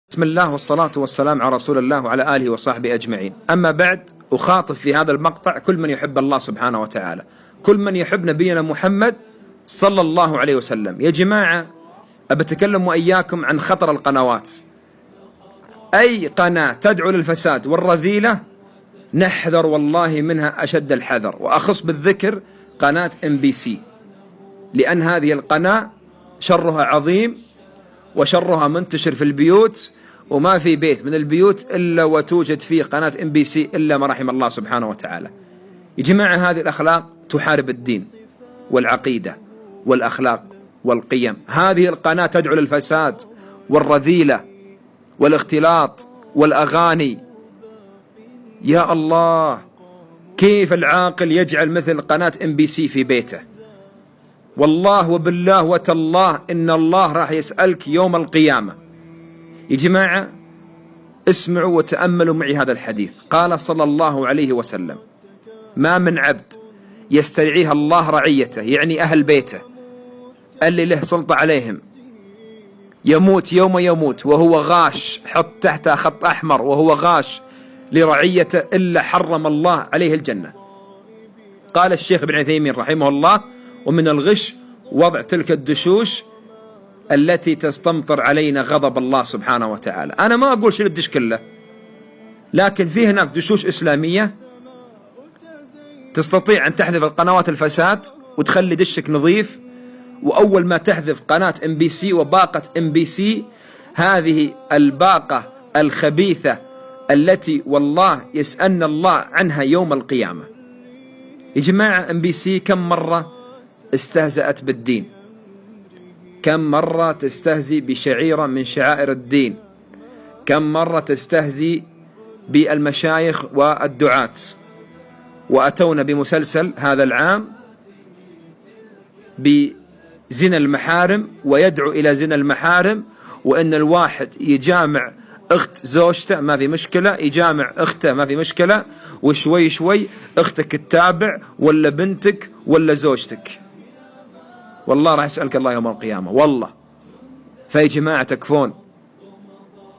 بسم الله والصلاة والسلام على رسول الله وعلى آله وصحبه أجمعين. أما بعد، أخاطب في هذا المقطع كل من يحب الله سبحانه وتعالى، كل من يحب نبينا محمد صلى الله عليه وسلم. يا جماعة، أبتكلم وإياكم عن خطر القنوات. أي قناة تدعو للفساد والرذيلة نحذر والله منها أشد الحذر، وأخص بالذكر قناة MBC، لأن هذه القناة شرها عظيم وشرها منتشر في البيوت، وما في بيت من البيوت إلا وتوجد فيه قناة MBC إلا ما رحم الله سبحانه وتعالى. يا جماعة، هذه الأخلاق تحارب الدين والعقيدة والأخلاق والقيم. هذه القناة تدعو للفساد والرذيلة والاختلاط والأغاني. يا الله، كيف العاقل يجعل مثل قناة MBC في بيته؟ والله وبالله وتالله إن الله راح يسألك يوم القيامة. يا جماعة، اسمعوا وتأملوا معي هذا الحديث. قال صلى الله عليه وسلم: ما من عبد يسترعيها الله رعيته، يعني أهل بيته اللي له سلطة عليهم، يموت يوم يموت وهو غاش، حط تحتها خط أحمر، وهو غاش لرعيته، إلا حرم الله عليه الجنة. قال الشيخ ابن عثيمين رحمه الله: ومن الغش وضع تلك الدشوش التي تستمطر علينا غضب الله سبحانه وتعالى. أنا ما أقول شيل الدش كله، لكن في هناك دشوش إسلامية تستطيع أن تحذف القنوات الفساد وتخلي دشك نظيف. وأول ما تحذف قناة MBC وباقة MBC، هذه الباقة الخبيثة التي والله يسألنا الله عنها يوم القيامة. يا جماعة، MBC كم مرة استهزأت بالدين، كم مرة تستهزي بشعيرة من شعائر الدين، كم مرة تستهزي بالمشايخ والدعاة. وأتونا بمسلسل هذا العام بزنا المحارم، ويدعو إلى زنا المحارم، وإن الواحد يجامع أخت زوجته ما في مشكلة، يجامع أخته ما في مشكلة، وشوي شوي أختك تتابع، ولا بنتك ولا زوجتك. والله راح يسألك الله يوم القيامة والله. فيا جماعة، تكفون،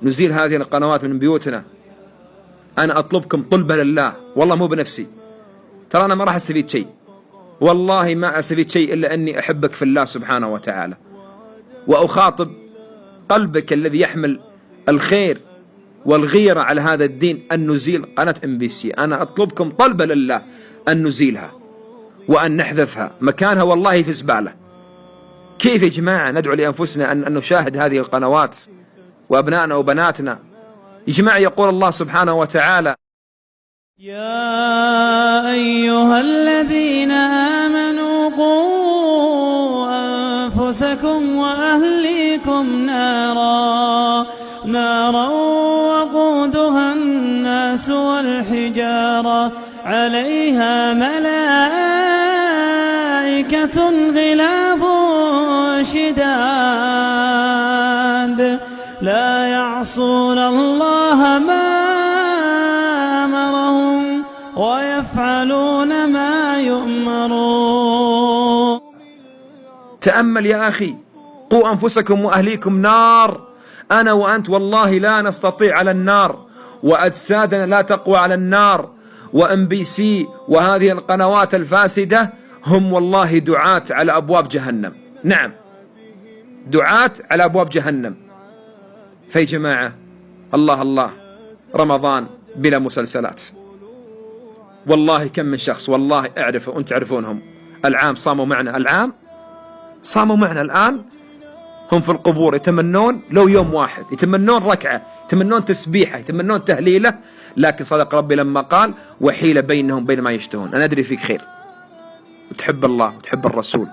نزيل هذه القنوات من بيوتنا. أنا أطلبكم طلبة لله، والله مو بنفسي، ترى أنا ما راح أستفيد شيء، والله ما أستفيد شيء إلا أني أحبك في الله سبحانه وتعالى، وأخاطب قلبك الذي يحمل الخير والغيرة على هذا الدين أن نزيل قناة MBC. أنا أطلبكم طلبة لله أن نزيلها وأن نحذفها مكانها، والله في زبالة. كيف يا جماعة ندعو لأنفسنا أن نشاهد هذه القنوات وأبنائنا وبناتنا؟ يا جماعة، يقول الله سبحانه وتعالى: يا أيها الذين آمنوا قوا أنفسكم وأهليكم نارا وقودها الناس والحجارة عليها ملائكة غلاظ شداد لا يعصون الله ما أمرهم ويفعلون ما يؤمرون. تأمل يا أخي، قوا أنفسكم وأهليكم نار. أنا وأنت والله لا نستطيع على النار، وأجسادنا لا تقوى على النار. وMBC وهذه القنوات الفاسدة هم والله دعاة على أبواب جهنم. نعم، دعاة على أبواب جهنم. في جماعة، الله الله، رمضان بلا مسلسلات. والله كم من شخص والله أعرفه وأنت تعرفونهم، العام صاموا معنا، العام صاموا معنا، الآن هم في القبور يتمنون لو يوم واحد، يتمنون ركعة، يتمنون تسبيحة، يتمنون تهليلة. لكن صدق ربي لما قال: وحيل بينهم بين ما يشتهون. أنا أدري فيك خير وتحب الله وتحب الرسول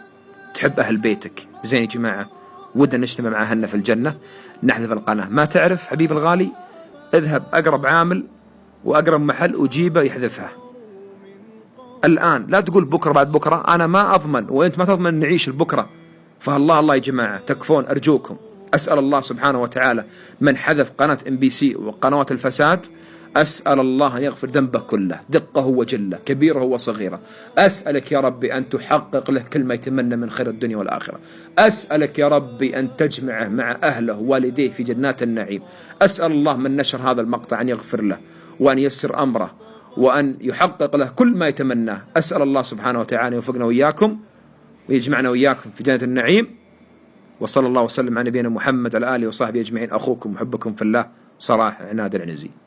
وتحب أهل بيتك. زين يا جماعة، ودنا نجتمع مع أهلنا في الجنة، نحذف القناة. ما تعرف حبيب الغالي، اذهب أقرب عامل وأقرب محل وجيبه يحذفها الآن، لا تقول بكرة بعد بكرة. أنا ما أضمن وأنت ما تضمن نعيش البكرة. فالله الله يا جماعة، تكفون أرجوكم أسأل الله سبحانه وتعالى من حذف قناة MBC وقنوات الفساد، أسأل الله أن يغفر ذنبه كله، دقه وجله، كبيره وصغيره. أسألك يا ربي أن تحقق له كل ما يتمنى من خير الدنيا والآخرة. أسألك يا ربي أن تجمعه مع أهله ووالديه في جنات النعيم. أسأل الله من نشر هذا المقطع أن يغفر له وأن ييسر أمره وأن يحقق له كل ما يتمناه. أسأل الله سبحانه وتعالى يوفقنا وإياكم ويجمعنا وإياكم في جنة النعيم. وصلى الله وسلم على نبينا محمد على آله وصحبه أجمعين. أخوكم محبكم في الله صلاح عناد العنزي.